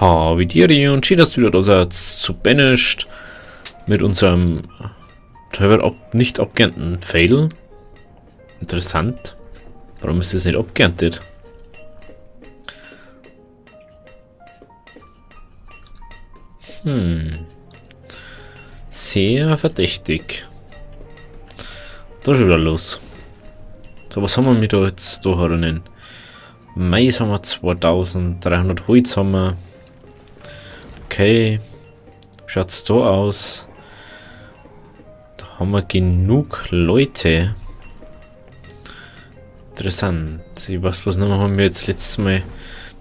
Ha, wie dir und schön, dass du wieder da seid zu Banished mit unserem teilweise nicht abgeernten Fail. Interessant. Warum ist das nicht abgeerntet? Sehr verdächtig. Da ist schon wieder los. So, was haben wir mit da jetzt da herinnen? Mais haben wir 2300, Holz haben wir. Okay. Schaut's da aus? Da haben wir genug Leute. Interessant. Ich weiß bloß nicht mehr, haben wir jetzt letztes Mal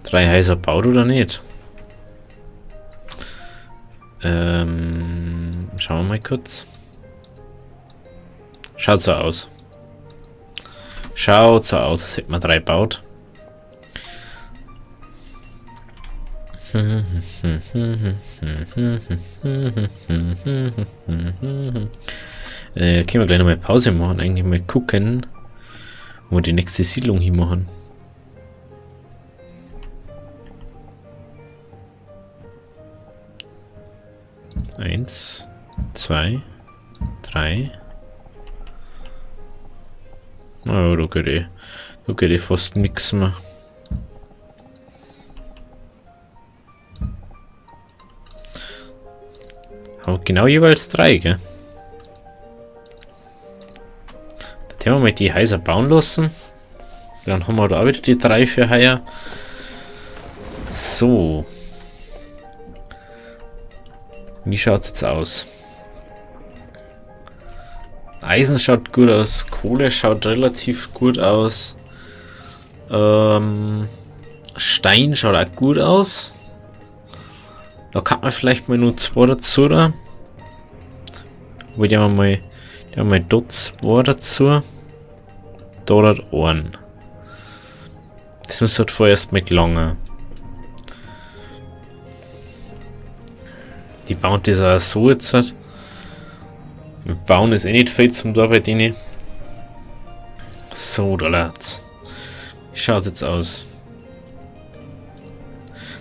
3 Häuser gebaut oder nicht? Schauen wir mal kurz. Schaut so aus. Schaut so aus, als hätten wir 3 gebaut. Können wir gleich nochmal Pause machen, eigentlich mal gucken, wo wir die nächste Siedlung hier machen. Eins, 2, 3. Na, da geht fast nichts mehr. Aber genau jeweils 3, gell? Dann haben wir mal die Häuser bauen lassen. Dann haben wir da auch wieder die 3 für heuer. So. Wie schaut es jetzt aus? Eisen schaut gut aus. Kohle schaut relativ gut aus. Stein schaut auch gut aus. Da kann man vielleicht mal nur 2 dazu, oder? Aber die haben wir mal dort 2 dazu. Dort einen. Das muss halt vorerst mal gelangen. Die bauen das auch so jetzt halt. Und bauen ist eh nicht viel zum da bei denen. So, da lad's. Wie schaut es jetzt aus?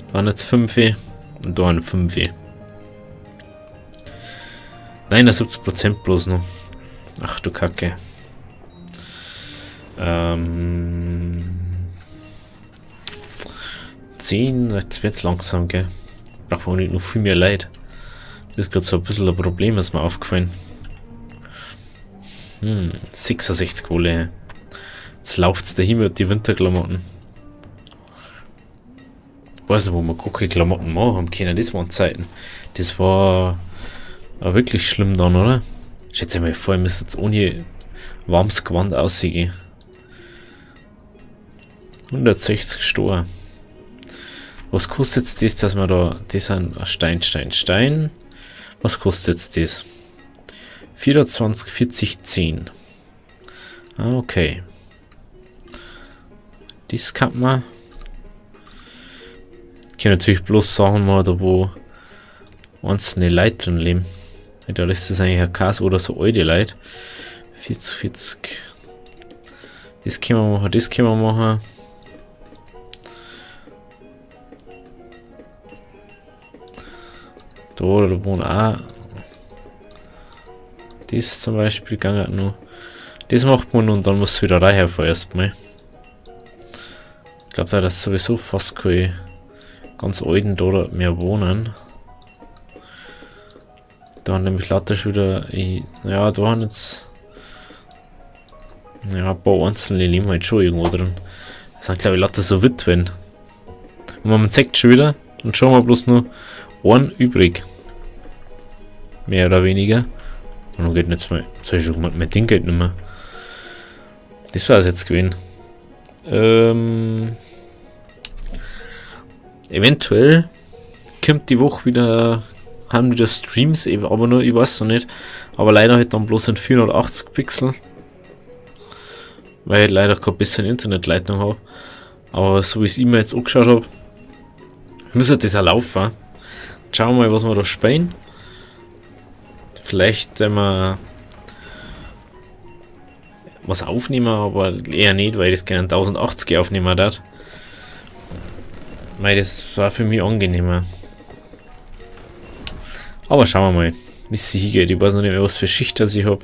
Da waren jetzt 5 und da waren 5. 79% bloß noch. Ach du Kacke. 10, jetzt wird's langsam, gell? Braucht man nicht noch viel mehr Leid. Das ist gerade so ein bisschen ein Problem, ist mir aufgefallen. 66 Kohle. Jetzt läuft's dahin mit die Winterklamotten. Ich weiß nicht, wo wir gar keine Klamotten machen haben können. Das waren Zeiten. Das war wirklich schlimm dann, oder? Schätze mal vor, ich müsste jetzt ohne warmes Gewand aussehen. 160 Stor. Was kostet jetzt das, dass wir da... Das sind Stein. Was kostet jetzt das? 24, 40, 10. Ah, okay. Das kann man... Ich kann natürlich bloß Sachen machen, da wo einzelne Leute drin leben. Da ist das eigentlich ein Kas oder so alte Leute. 40. Das können wir machen, das können wir machen. Da wohnen auch. Das zum Beispiel gegangen noch. Das macht man und dann muss es wieder rein vorerst mal. Ich glaube, da ist sowieso fast keine ganz alten da mehr wohnen. Da haben nämlich lauter schon wieder. Ja, da haben jetzt. Ja, ein paar einzelne leben halt schon irgendwo drin. Das sind, glaube ich, lauter so Witwen. Und man zeigt schon wieder. Und schauen wir bloß nur einen übrig. Mehr oder weniger. Und dann geht jetzt mal. Soll ich schon mein Ding geht nicht mehr. Das war es jetzt gewesen. Eventuell kommt die Woche wieder. Haben wieder Streams, aber nur, ich weiß noch nicht. Aber leider halt dann bloß in 480 Pixel. Weil ich leider kein bisschen Internetleitung habe. Aber so wie ich es immer jetzt angeschaut habe, müsste das auch laufen. Schauen wir mal, was wir da spielen. Vielleicht wir was aufnehmen, aber eher nicht, weil ich das gerne 1080 aufnehmen darf. Mei, das war für mich angenehmer. Aber schauen wir mal, wie es sich hingeht. Ich weiß noch nicht mehr, was für Schicht das ich habe.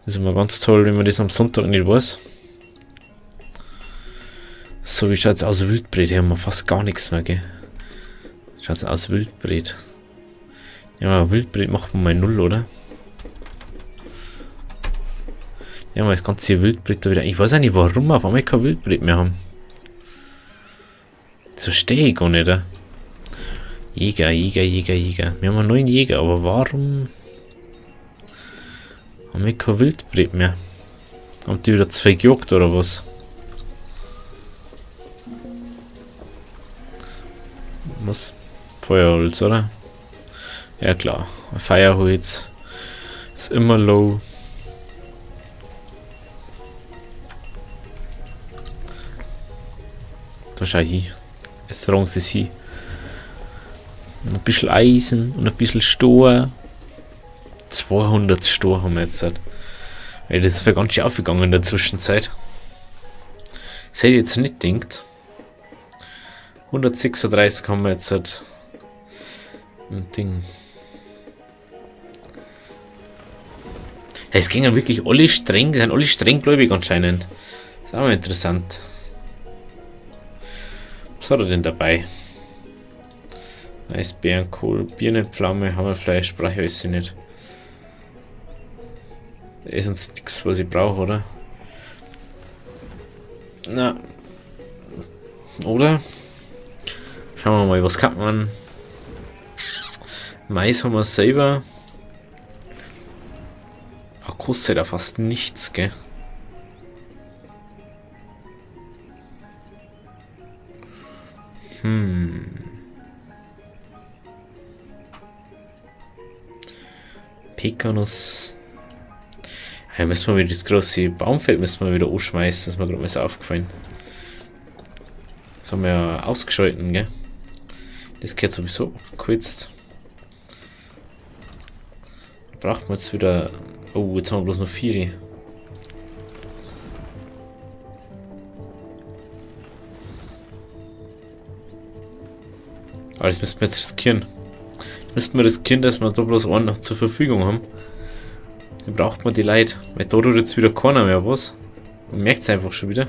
Das ist immer ganz toll, wenn man das am Sonntag nicht weiß. So, wie schaut es aus? Wildbret? Hier haben wir fast gar nichts mehr, gell? Schaut es aus? Wildbret? Ja, Wildbret macht man mal 0, oder? Ja, mal das ganze Wildbret da wieder. Ich weiß auch nicht, warum wir auf einmal kein Wildbret mehr haben. Das verstehe ich gar nicht, oder? Jäger. Wir haben einen neuen Jäger, aber warum haben wir kein Wildbret mehr? Haben die wieder 2 gejagt oder was? Was? Feuerholz, oder? Ja klar, Feuerholz ist immer low. Da schau hin. Es tragen sie hin. Ein bisschen Eisen und ein bisschen Stor. 200 Stor haben wir jetzt. Weil das ist ja ganz schön aufgegangen in der Zwischenzeit. Das hätte ich jetzt nicht gedacht. 136 haben wir jetzt. Ein Ding. Ja, es gingen wirklich alle streng, sind alle strenggläubig anscheinend. Das ist auch mal interessant. Was hat er denn dabei? Eisbärenkohl, Birne, Pflaume, Hammerfleisch, brauche ich alles nicht. Da ist uns nichts, was ich brauche, oder? Na. Oder? Schauen wir mal, was kann man? Mais haben wir selber. Ach, kostet ja fast nichts, gell? Pekanuss. Ja, müssen wir wieder das große Baumfeld müssen wir wieder anschmeißen, das ist mir gerade mal so aufgefallen. Das haben wir ja ausgeschalten, gell? Das gehört sowieso abgekürzt. Braucht man jetzt wieder. Oh, jetzt haben wir bloß noch 4. Aber das müssen wir jetzt riskieren. Müssten wir riskieren, dass wir da bloß einen noch zur Verfügung haben. Dann braucht man die Leute. Weil da tut jetzt wieder keiner mehr was. Man merkt es einfach schon wieder.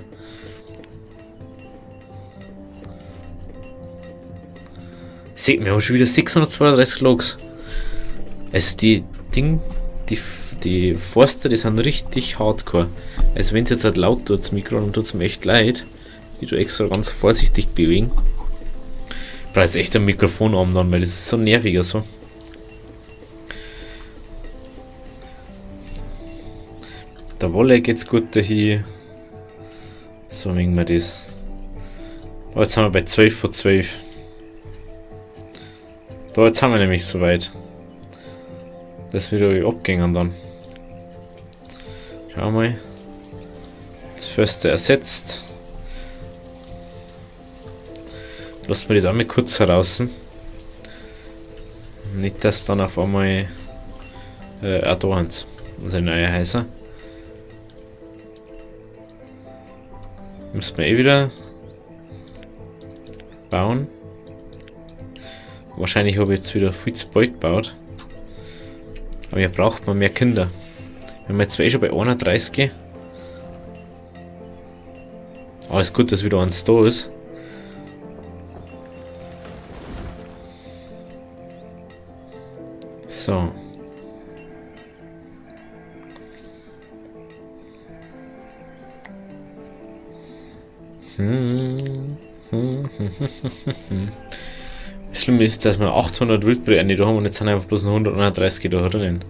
Seht, wir haben schon wieder 632 Logs. Also die Forster, die sind richtig hardcore. Also wenn es jetzt halt laut tut, das Mikro, dann tut es mir echt leid. Ich tue extra ganz vorsichtig bewegen. Ich brauche jetzt echt ein Mikrofonarm dann, weil das ist so nervig so. Der Wolle geht's gut dahin. So wegen wir das. Aber jetzt sind wir bei 12 von 12. Da, jetzt haben wir nämlich soweit. Das wird wieder abgehen dann. Schau mal. Das Förster ersetzt. Lassen wir das auch mal kurz heraus. Nicht, dass dann auf einmal auch da haben unsere neue Häuser. Müssen wir eh wieder bauen. Wahrscheinlich habe ich jetzt wieder viel zu bald gebaut. Aber hier braucht man mehr Kinder. Wir haben jetzt zwar eh schon bei 31. Aber es ist gut, dass wieder eins da ist. So. Das Schlimme ist, dass wir 800 Wildbret da haben und jetzt sind einfach bloß noch 131 da drinnen.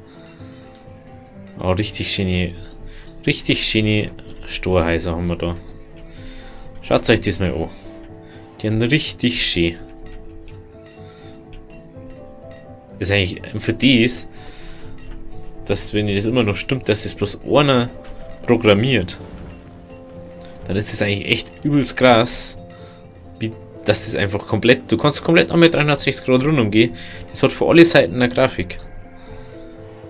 Oh, richtig schöne Storhäuser haben wir da. Schaut euch das mal an. Die sind richtig schön. Das ist eigentlich für die ist, dass wenn das immer noch stimmt, dass es bloß einer programmiert, dann ist es eigentlich echt übelst krass, wie dass das einfach komplett, du kannst komplett noch mit 360 Grad rundum gehen. Das hat für alle Seiten eine Grafik.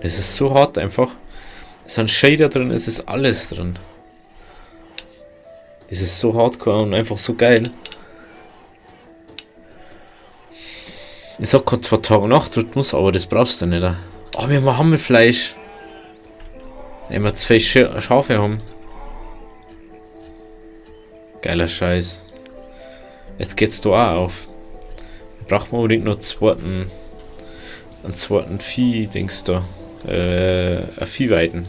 Das ist so hart einfach. Es sind Shader drin, es ist alles drin. Das ist so hardcore und einfach so geil. Ich sag gerade 2 Tage Nachtrhythmus, aber das brauchst du nicht. Oh, wir haben Hammelfleisch. Wenn wir 2 Schafe haben. Geiler Scheiß. Jetzt geht's da auch auf. Wir brauchen unbedingt noch einen zweiten Vieh-Dings da. Ein Viehweiden.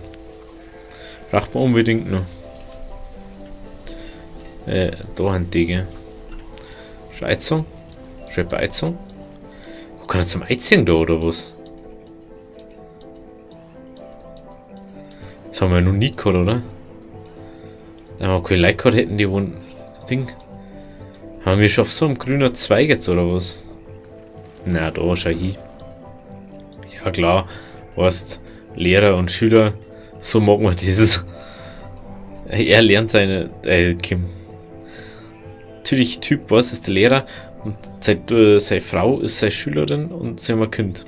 Braucht man unbedingt noch. Da haben die, gell. Scheizung? Beizung? Wo kann er zum Eiziehen da oder was? Das haben wir ja noch nie gehabt, oder? Wenn wir keine Leute gehabt hätten, die wohnen. Ding. Haben wir schon auf so einem grünen Zweig jetzt oder was? Na, da schau hin. Ja klar, weißt, Lehrer und Schüler, so mag man dieses. Er lernt seine. Kim. Natürlich Typ, was ist der Lehrer und seine Frau ist seine Schülerin und sie haben ein Kind.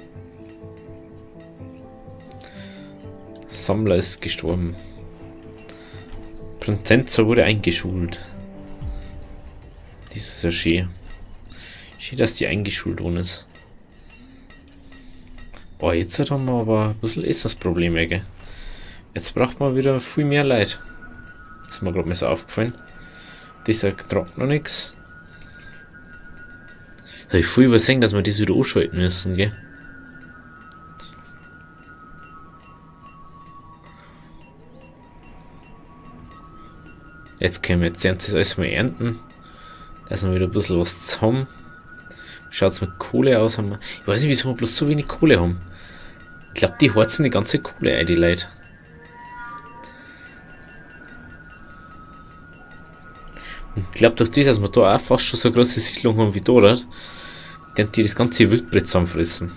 Sammler ist gestorben. Prinzenza wurde eingeschult. Das ist ja schön. Schön, dass die eingeschult worden ist. Boah, jetzt haben wir aber ein bisschen Essensprobleme, gell? Jetzt braucht man wieder viel mehr Leute. Das ist mir gerade mal so aufgefallen. Dieser tragt noch nichts. Da habe ich voll übersehen, dass wir das wieder ausschalten müssen, gell? Jetzt können wir jetzt alles mal ernten. Da ist wir wieder ein bisschen was zu haben. Schaut es mit Kohle aus? Haben wir, ich weiß nicht, wieso wir bloß so wenig Kohle haben. Ich glaube, die harzen die ganze Kohle ein, die Leute. Und ich glaube, durch das, dass wir da auch fast schon so eine große Siedlung haben wie da, oder? Die das ganze Wildbret zusammenfressen.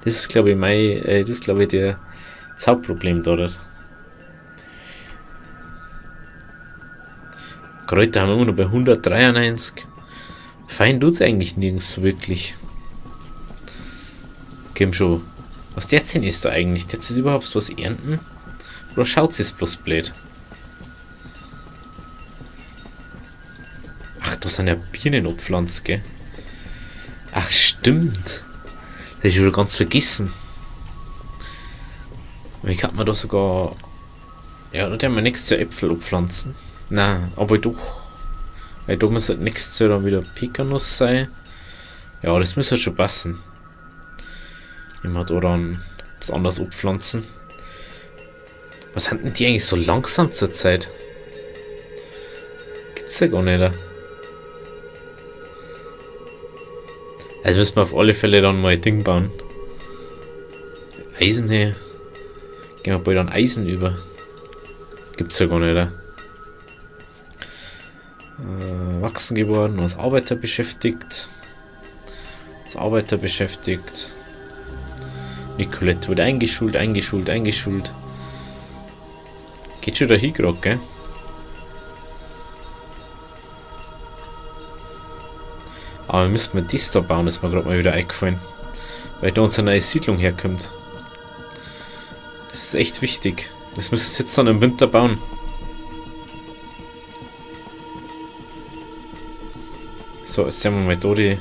Das ist, glaube ich, das Hauptproblem da, oder? Kräuter haben wir immer noch bei 193. Fein tut's eigentlich nirgends so wirklich. Geben schon. Was der denn ist da eigentlich? Der jetzt überhaupt was ernten? Oder schaut es bloß blöd? Ach, da sind ja Birnen abpflanzt, gell? Ach, stimmt. Das hab ich wieder ganz vergessen. Wie kann man da sogar. Ja, da haben wir nächstes Jahr Äpfel abpflanzen. Nein, aber doch. Weil da muss halt nächstes Jahr dann wieder Pekanuss sein. Ja, das muss halt schon passen. Wenn wir da dann was anderes abpflanzen. Was sind denn die eigentlich so langsam zur Zeit? Gibt's ja gar nicht. Also müssen wir auf alle Fälle dann mal ein Ding bauen. Eisen her. Gehen wir bald an Eisen über. Gibt's ja gar nicht. Wachsen geworden, als Arbeiter beschäftigt. Nicolette wurde eingeschult. Geht schon da hin gerade, gell? Aber wir müssen mal das da bauen, ist mir gerade mal wieder eingefallen. Weil da unsere neue Siedlung herkommt. Das ist echt wichtig. Das müssen wir jetzt dann im Winter bauen. So, jetzt sehen wir mal da die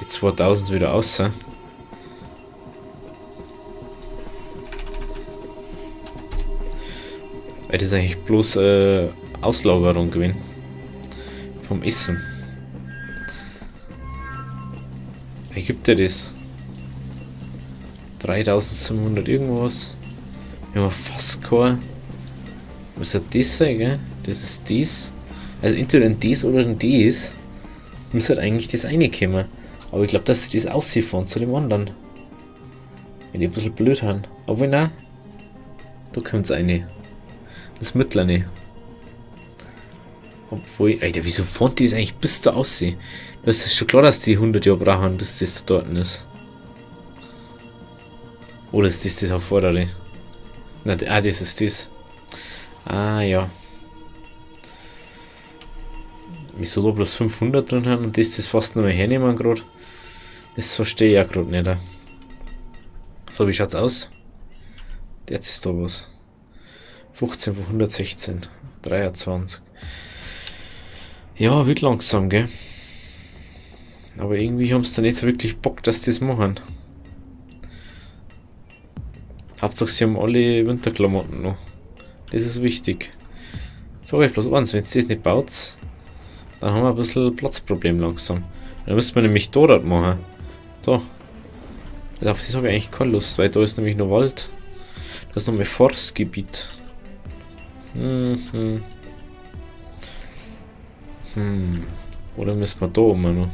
2000 wieder aus. Weil das ist eigentlich bloß Auslagerung gewesen. Vom Essen. Wie gibt der das? 3700 irgendwas. Wir haben fast kein. Was hat das sein, gell? Das ist dies. Also entweder in dies oder in dies. Muss halt eigentlich das eine kommen. Aber ich glaube, dass sie das aussiefern zu dem anderen. Wenn die ein bisschen blöd haben. Aber nein. Da kommt es eine. Das mittlere. Obwohl, Alter, wieso fand die das eigentlich bis da aussehen? Das ist schon klar, dass die 100 Jahre brauchen, bis das da dort ist. Oder ist das erforderlich? Nein, das ist das. Ah, ja. Wieso da bloß 500 drin haben und das fast noch mal hernehmen gerade? Das verstehe ich auch gerade nicht. So, wie schaut's aus? Jetzt ist da was. 15 von 116. 23. Ja, wird langsam, gell? Aber irgendwie haben sie da nicht so wirklich Bock, dass die das machen. Hauptsache sie haben alle Winterklamotten noch. Das ist wichtig. Sag ich bloß eins, wenn ihr das nicht baut, dann haben wir ein bisschen Platzproblem langsam. Dann müsste man nämlich da das machen. Da. Auf das habe ich eigentlich keine Lust, weil da ist nämlich noch Wald. Das ist noch mein Forstgebiet. Oder müssen wir da oben noch?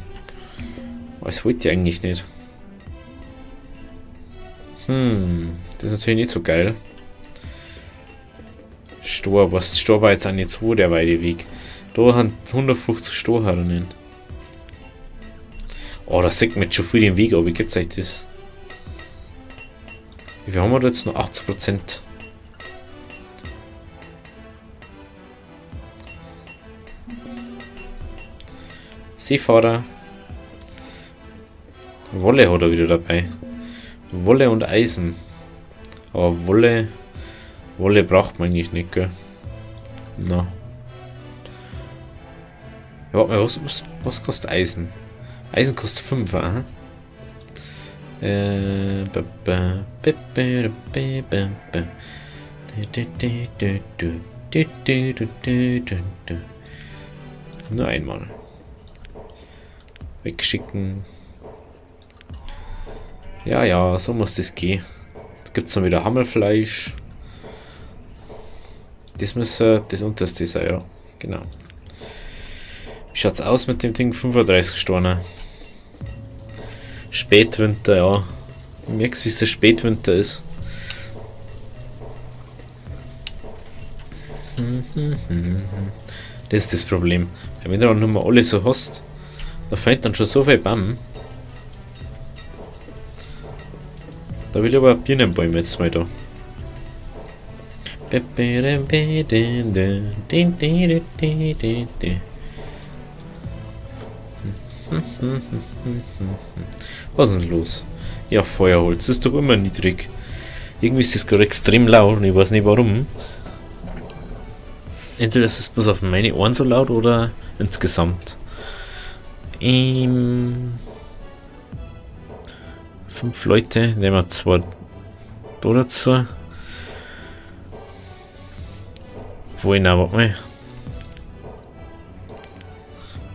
Das wollte ich eigentlich nicht. Das ist natürlich nicht so geil. Stor, was Stor war jetzt auch nicht so der weite Weg. Da haben 150 Storhörner. Oh, das sieht mir jetzt schon viel den Weg, aber wie gibt's euch das? Wie viel haben wir da jetzt? Nur 80%. Seefahrer. Wolle hat er wieder dabei. Wolle und Eisen. Aber Wolle braucht man eigentlich nicht, gell? Na. Ja, warte mal, was kostet Eisen? Eisen kostet 5, aha. Nur einmal. Wegschicken. Ja, so muss das gehen. Jetzt gibt es dann wieder Hammelfleisch. Das müsste das unterste sein, ja. Genau. Wie schaut's aus mit dem Ding? 35 Stunden. Spätwinter, ja. Du merkst, wie es der Spätwinter ist. Das ist das Problem. Wenn du dann nur mal alle so hast, da fällt dann schon so viel Baum. Da will ich aber Birnenbäume jetzt mal da. Was ist denn los? Ja, Feuerholz ist doch immer niedrig. Irgendwie ist das gerade extrem laut und ich weiß nicht warum. Entweder ist es bloß auf meine Ohren so laut oder insgesamt. 5 Leute, nehmen wir 2 da dazu. Wohin aber mal.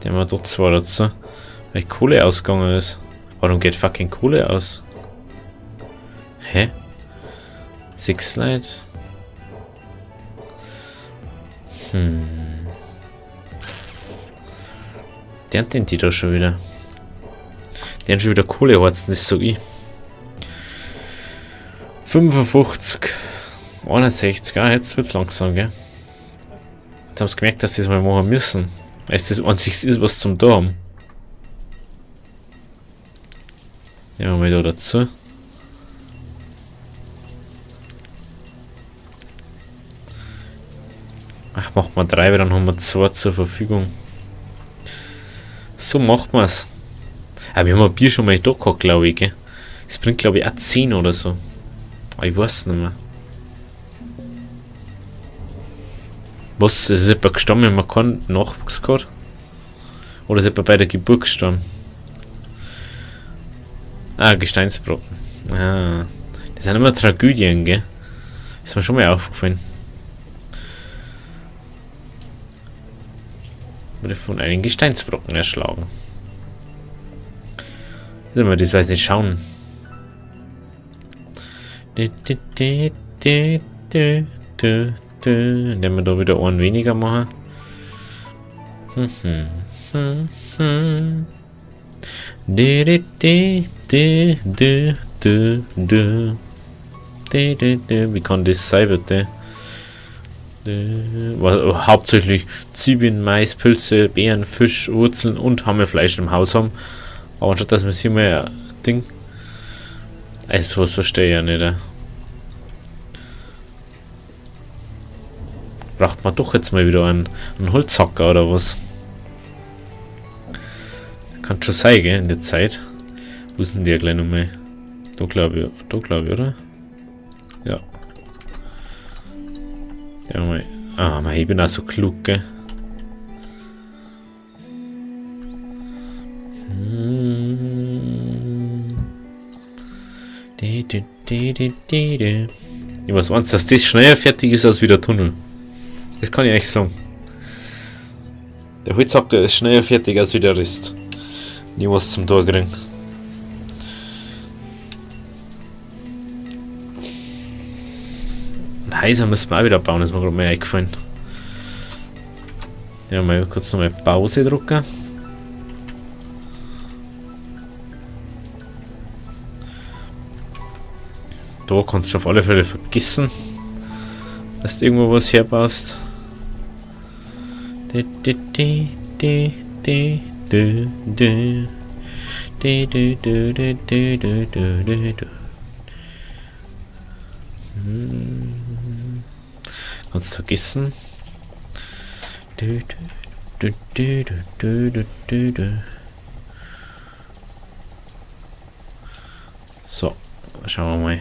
Nehmen wir dort 2 dazu. Weil Kohle ausgegangen ist. Warum geht fucking Kohle aus? Hä? 6 Leute? Der hat den die da schon wieder. Der hat schon wieder Kohleharzen, das sag ich. 55. 61, jetzt wird's langsam, gell? Jetzt haben sie gemerkt, dass sie das mal machen müssen. Weil es das einzigste ist, was zum da haben. Nehmen wir mal da dazu. Ach, macht man 3, weil dann haben wir 2 zur Verfügung. So macht man es. Aber wir haben ein Bier schon mal da gehabt, glaube ich, gell? Das bringt, glaube ich, auch 10 oder so. Aber ich weiß nicht mehr. Was? Ist jemand gestorben, wenn man keinen Nachwuchs gehabt? Oder ist jemand bei der Geburt gestorben? Ah, Gesteinsbrocken. Ah. Das sind immer Tragödien, gell? Ist mir schon mal aufgefallen. Wurde von einem Gesteinsbrocken erschlagen. Das weiß ich nicht schauen. Wenn wir da wieder einen weniger machen. Wie kann das sein, bitte? Hauptsächlich Zwiebeln, Mais, Pilze, Beeren, Fisch, Wurzeln und Hammelfleisch im Haus haben. Aber anstatt dass wir hier mal ein Ding. Also, was verstehe ich ja nicht. Braucht man doch jetzt mal wieder einen Holzhacker oder was? Kann schon sein, gell, in der Zeit. Wo sind die ja gleich nochmal? Da glaube ich, oder? Ja. Ja, mal. Ah, man, ich bin auch so klug, gell? Ich weiß eins, dass das schneller fertig ist als wie der Tunnel. Das kann ich euch sagen. Der Holzhacker ist schneller fertig als wie der Rest. Nie was zum Tor kriegen. Häuser müssen wir auch wieder bauen, ist mir gerade mal eingefallen. Ja, mal kurz nochmal Pause drücken. Da kannst du auf alle Fälle vergessen, dass du irgendwo was herbaust. Kannst du vergessen. So, schauen wir mal.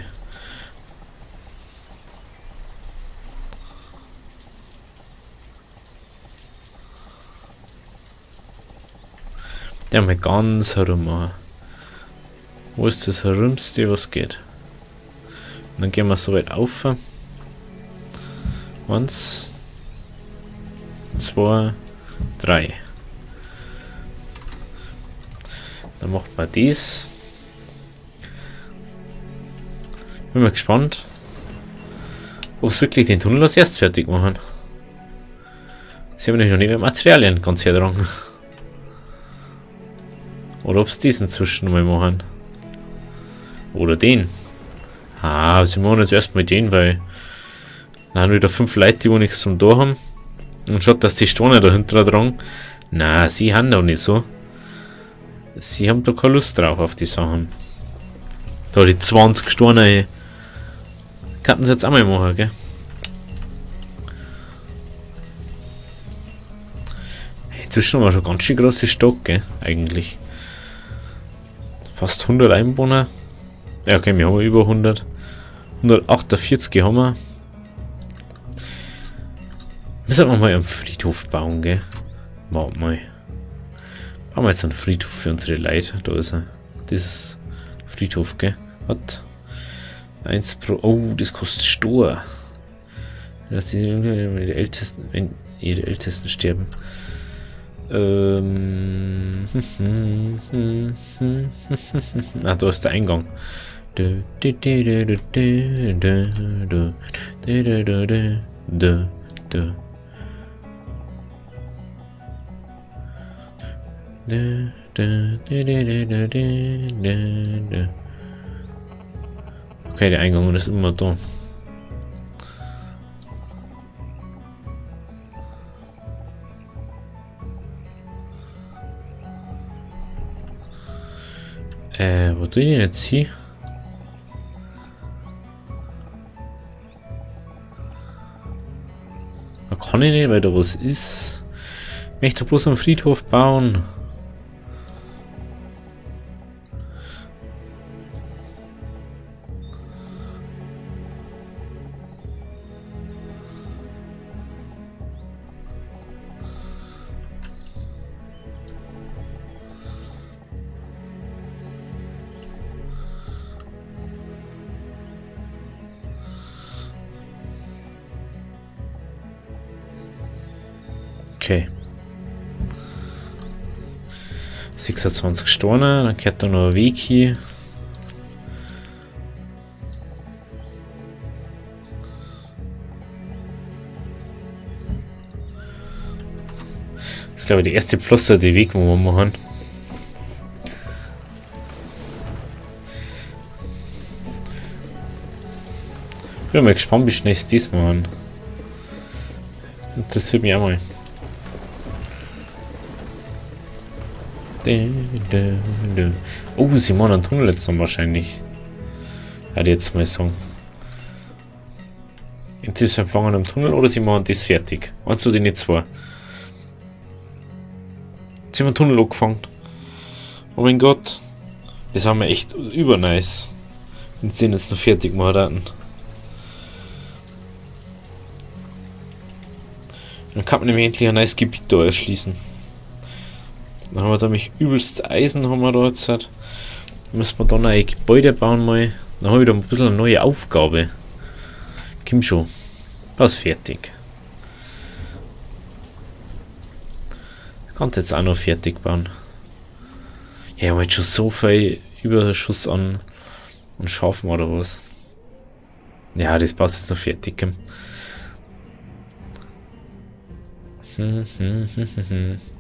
Der mal ganz herum machen. Wo ist das herumste, was geht? Und dann gehen wir so weit auf. 1, 2, 3. Dann macht man dies. Bin mal gespannt, ob es wirklich den Tunnel als erst fertig machen. Sie haben nämlich noch nicht mehr Materialien ganz hergetragen. Oder ob es diesen zwischen mal machen. Oder den. Ah, sie machen jetzt erstmal den, weil dann haben wieder 5 Leute, die wo nichts zum Tor haben. Und schaut, dass die Steine dahinter tragen. Na, sie haben doch nicht so. Sie haben doch keine Lust drauf auf die Sachen. Da die 20 Steine. Könnten sie jetzt auch mal machen, gell? Inzwischen haben wir schon ganz schön große Stadt, gell? Eigentlich. Fast 100 Einwohner. Ja, okay, wir haben über 100. 148 haben wir. Müssen wir mal einen Friedhof bauen, gell? Warte mal. Bauen wir jetzt einen Friedhof für unsere Leute. Da ist er. Dieses Friedhof, gell? Was? 1 pro. Oh, das kostet Stor. Dass die Ältesten, wenn ihre Ältesten sterben. Ah, da ist der Eingang. Okay, der Eingang ist immer da. Wo tue ich den jetzt hier? Da kann ich nicht, weil da was ist. Ich möchte bloß einen Friedhof bauen. Okay. 26 Steine, dann gehört da noch ein Weg hier. Das ist glaube ich die erste Pflaster, die Weg, wo wir machen. Ich bin mal gespannt, wie schnell es das machen. Interessiert mich auch mal. Oh, sie machen einen Tunnel jetzt dann wahrscheinlich. Hätte ich jetzt mal sagen. Entweder sie fangen am Tunnel oder sie machen das fertig. Eins oder nicht zwei. Sie haben einen Tunnel angefangen. Oh mein Gott. Das haben wir echt übernice. Wenn sie den jetzt noch fertig machen. Dann kann man nämlich endlich ein neues Gebiet da erschließen. Dann haben wir da nämlich übelst Eisen, haben wir da jetzt. Müssen wir da neue Gebäude bauen mal. Dann habe ich wieder ein bisschen eine neue Aufgabe. Komm schon. Fast fertig. Ich kann jetzt auch noch fertig bauen. Ja, ich habe jetzt schon so viel Überschuss an Schafen oder was. Ja, das passt jetzt noch fertig.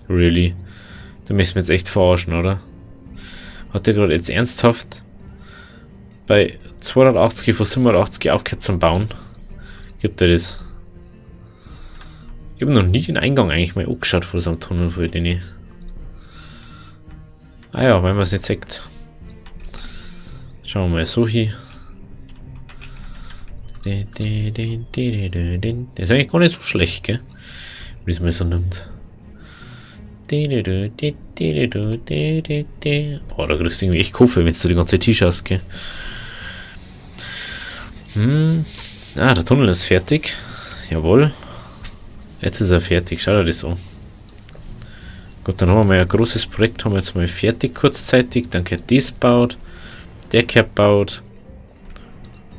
Really? Du müsst mich jetzt echt verarschen, oder? Hat der gerade jetzt ernsthaft bei 280 von 87 aufgehört zum Bauen? Gibt er das? Ich habe noch nie den Eingang eigentlich mal angeschaut von so einem Tunnel für den. Ah ja, wenn man es nicht sagt. Schauen wir mal so hier. Das ist eigentlich gar nicht so schlecht, gell? Wie es mir so nimmt. Oh, da kriegst du irgendwie echt Koffer, wenn du die ganze Zeit schaust, gell? Ah, der Tunnel ist fertig. Jawohl. Jetzt ist er fertig, schau dir das an. Gut, dann haben wir mal ein großes Projekt, haben wir jetzt mal fertig kurzzeitig. Dann gehört das baut, der gehört baut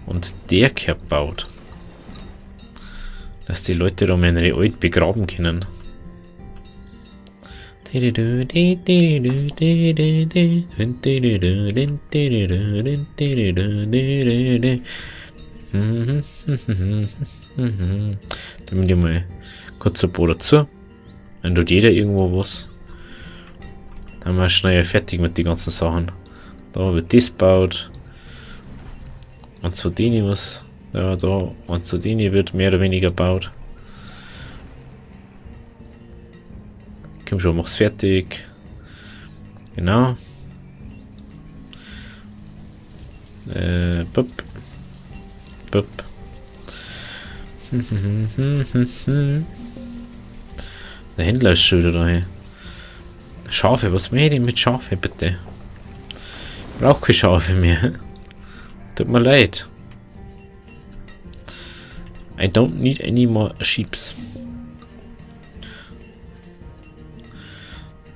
und der gehört baut. Dass die Leute da mal ihre Alt begraben können. Dann wir mal kurz ein paar dazu. Dann tut jeder irgendwo was. Dann haben wir schnell fertig mit den ganzen Sachen. Da wird das gebaut. Und zu denen was. Ja, da. Und zu denen wird mehr oder weniger gebaut. Komm schon, mach's fertig. Genau. Bup. Bup. Der Händler ist schon wieder daher. Schafe, was will ich denn mit Schafe, bitte? Ich brauche keine Schafe mehr. Tut mir leid. I don't need any more sheeps.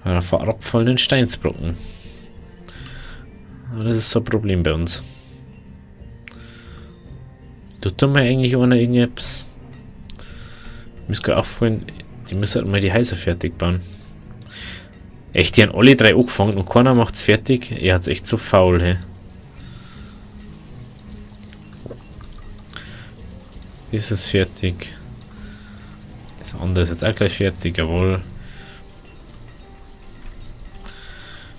Oder verabfallenden Steinsbrocken. Das ist so ein Problem bei uns. Tut mir eigentlich einer irgendetwas? Ich muss gerade auffallen, die müssen halt mal die Häuser fertig bauen. Echt, die haben alle drei angefangen und keiner macht's fertig. Er hat's echt so faul, hey. Das ist fertig. Das andere ist jetzt auch gleich fertig, jawohl.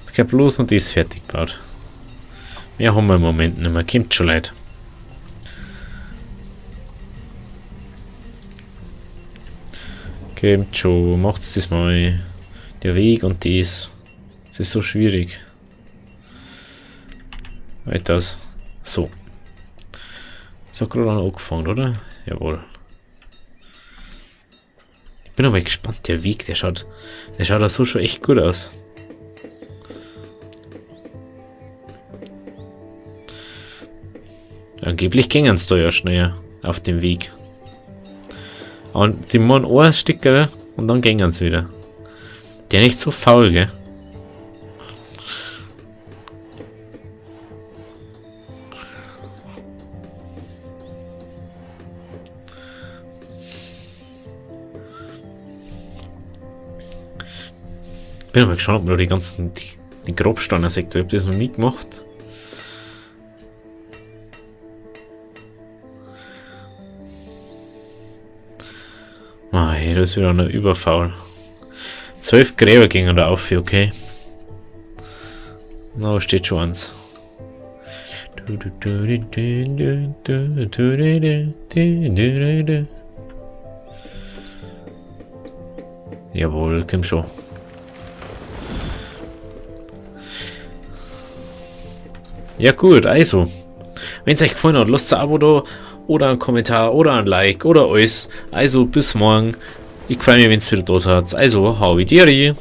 Jetzt geht bloß und die ist fertig gebaut. Mehr haben wir im Moment nicht mehr. Kommt schon leid. Kommt schon, macht's das mal. Der Weg und das. Das ist so schwierig. Weiters. So. Das hat gerade angefangen, oder? Jawohl. Ich bin aber gespannt, der Weg, der schaut da so schon echt gut aus. Angeblich gingen es da ja schneller auf dem Weg. Und die machen ein Stück und dann gingen sie wieder. Der nicht so faul, gell? Bin mal gespannt, ob man da die Grobsteiner sagt. Ich hab das noch nie gemacht. Ah, hey, das ist wieder eine Überfaul. 12 Gräber gingen da auf, okay. Na, steht schon eins. Jawohl, komm schon. Ja gut, also. Wenn es euch gefallen hat, lasst ein Abo da oder einen Kommentar oder ein Like oder alles. Also bis morgen. Ich freue mich, wenn es wieder da seid. Also, hau wie dir.